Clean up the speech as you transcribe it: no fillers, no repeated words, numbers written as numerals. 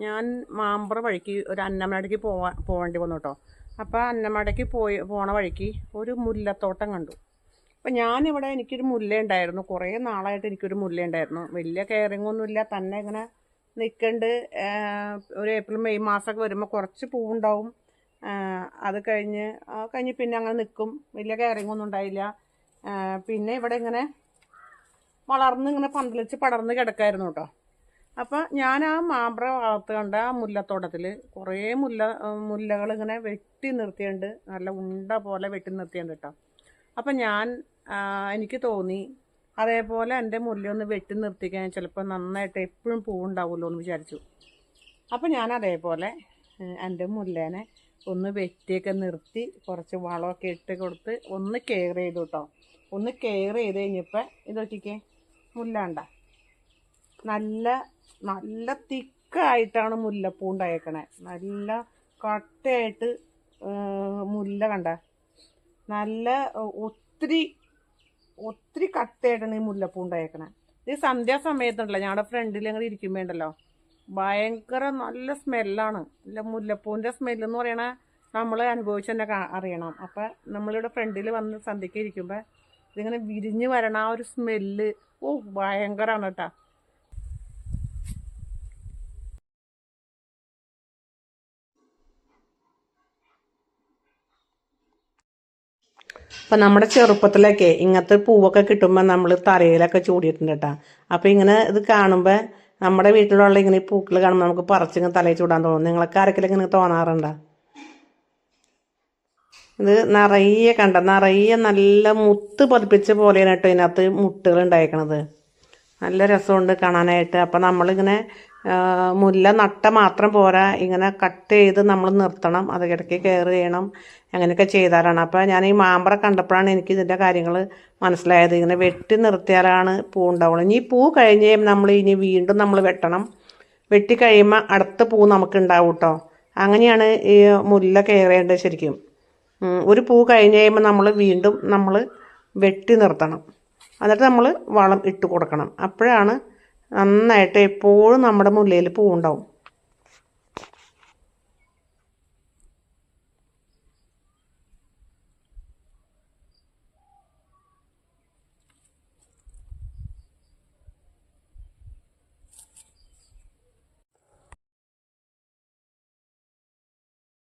ഞാൻ മാമ്പ്ര വഴിക്ക് ഒരു അന്നമടയ്ക്ക് പോവേണ്ടി വന്നു കേട്ടോ. അപ്പോൾ അന്നമടയ്ക്ക് പോണ വഴിക്ക് ഒരു മുല്ലത്തോട്ടം കണ്ടു. അപ്പം ഞാനിവിടെ എനിക്കൊരു മുല്ല ഉണ്ടായിരുന്നു, കുറേ നാളായിട്ട് എനിക്കൊരു മുല്ല ഉണ്ടായിരുന്നു. വലിയ കെയറിങ് ഒന്നുമില്ല, തന്നെ ഇങ്ങനെ നിൽക്കുന്നുണ്ട്. ഒരു ഏപ്രിൽ മെയ് മാസമൊക്കെ വരുമ്പോൾ കുറച്ച് പൂവുണ്ടാവും. അത് കഴിഞ്ഞ് പിന്നെ അങ്ങനെ നിൽക്കും. വലിയ കെയറിങ് ഒന്നും ഉണ്ടായില്ല. പിന്നെ ഇവിടെ ഇങ്ങനെ വളർന്ന് ഇങ്ങനെ പന്തലിച്ച് പടർന്ന് കിടക്കായിരുന്നു കേട്ടോ. അപ്പം ഞാൻ ആ മാമ്പ്ര ഭാഗത്ത് കണ്ട ആ മുല്ലത്തോട്ടത്തിൽ കുറേ മുല്ലകൾ ഇങ്ങനെ വെട്ടി നിർത്തിയുണ്ട്, നല്ല ഉണ്ട പോലെ വെട്ടി നിർത്തിയുണ്ട് കേട്ടോ. അപ്പം എനിക്ക് തോന്നി അതേപോലെ എൻ്റെ മുല്ലയൊന്ന് വെട്ടി നിർത്തിക്കാൻ ചിലപ്പോൾ നന്നായിട്ട് എപ്പോഴും പൂവുണ്ടാവുമല്ലോ എന്ന് വിചാരിച്ചു. അപ്പം ഞാൻ അതേപോലെ എൻ്റെ മുല്ലേനെ ഒന്ന് വെട്ടിയൊക്കെ നിർത്തി കുറച്ച് വളമൊക്കെ ഇട്ട് കൊടുത്ത് ഒന്ന് കെയർ ചെയ്തു കേട്ടോ. ഒന്ന് കെയർ ചെയ്ത് കഴിഞ്ഞപ്പോൾ ഇത് നോക്കിക്കേ, മുല്ല നല്ല നല്ല തിക്കായിട്ടാണ് മുല്ലപ്പൂ ഉണ്ടായേക്കണേ. നല്ല കട്ടയായിട്ട് മുല്ല കണ്ട നല്ല ഒത്തിരി കട്ടയായിട്ടാണ് ഈ മുല്ലപ്പൂ ഉണ്ടായേക്കണേ. ഇത് സന്ധ്യാസമയത്തുണ്ടല്ലോ, ഞങ്ങളുടെ ഫ്രണ്ടിൽ ഞങ്ങൾ ഇരിക്കുമ്പോണ്ടല്ലോ ഭയങ്കര നല്ല സ്മെല്ലാണ്. ഇല്ല, മുല്ലപ്പൂവിൻ്റെ സ്മെല്ലെന്ന് പറയണ നമ്മൾ അനുഭവിച്ച് തന്നെ അറിയണം. അപ്പം നമ്മളിവിടെ ഫ്രണ്ടിൽ വന്ന് സന്ധ്യയ്ക്ക് ഇരിക്കുമ്പോൾ ഇതിങ്ങനെ വിരിഞ്ഞ് വരണ ആ ഒരു സ്മെല്ല് ഭയങ്കരമാണ് കേട്ടോ. അപ്പം നമ്മുടെ ചെറുപ്പത്തിലൊക്കെ ഇങ്ങനത്തെ പൂവൊക്കെ കിട്ടുമ്പോൾ നമ്മൾ തലയിലൊക്കെ ചൂടിയിട്ടുണ്ട് കേട്ടോ. അപ്പം ഇങ്ങനെ ഇത് കാണുമ്പോൾ നമ്മുടെ വീട്ടിലുള്ള ഇങ്ങനെ പൂക്കൾ കാണുമ്പോൾ നമുക്ക് പറിച്ചിങ്ങനെ തലയിൽ ചൂടാൻ തോന്നും. നിങ്ങൾക്ക് ആരെങ്കിലും ഇങ്ങനെ തോന്നാറുണ്ടോ? ഇത് നിറയെ നല്ല മുത്ത് പതിപ്പിച്ച പോലെയാണ് കേട്ടോ ഇതിനകത്ത് മുട്ടുകൾ ഉണ്ടായിരിക്കണത്. നല്ല രസമുണ്ട് കാണാനായിട്ട്. അപ്പം നമ്മളിങ്ങനെ മുല്ല നട്ട മാത്രം പോരാ, ഇങ്ങനെ കട്ട് ചെയ്ത് നമ്മൾ നിർത്തണം, അത് ഇടയ്ക്ക് കെയർ ചെയ്യണം. അങ്ങനെയൊക്കെ ചെയ്താലാണ്. അപ്പോൾ ഞാൻ ഈ മാമ്പ്ര കണ്ടപ്പോഴാണ് എനിക്ക് ഇതിൻ്റെ കാര്യങ്ങൾ മനസ്സിലായത്. ഇങ്ങനെ വെട്ടി നിർത്തിയാലാണ് പൂ ഉണ്ടാവുള്ളൂ. ഇനി പൂ കഴിഞ്ഞ് വീണ്ടും നമ്മൾ വെട്ടണം. വെട്ടി കഴിയുമ്പോൾ അടുത്ത പൂ നമുക്ക് ഉണ്ടാവും കേട്ടോ. അങ്ങനെയാണ് ഈ മുല്ല കെയർ ചെയ്യേണ്ടത് ശരിക്കും. ഒരു പൂ കഴിഞ്ഞ് കഴിയുമ്പോൾ വീണ്ടും വെട്ടി നിർത്തണം. എന്നിട്ട് നമ്മൾ വളം ഇട്ട് കൊടുക്കണം. അപ്പോഴാണ് നന്നായിട്ട് എപ്പോഴും നമ്മുടെ മുല്ലയിൽ പൂവുണ്ടാവും.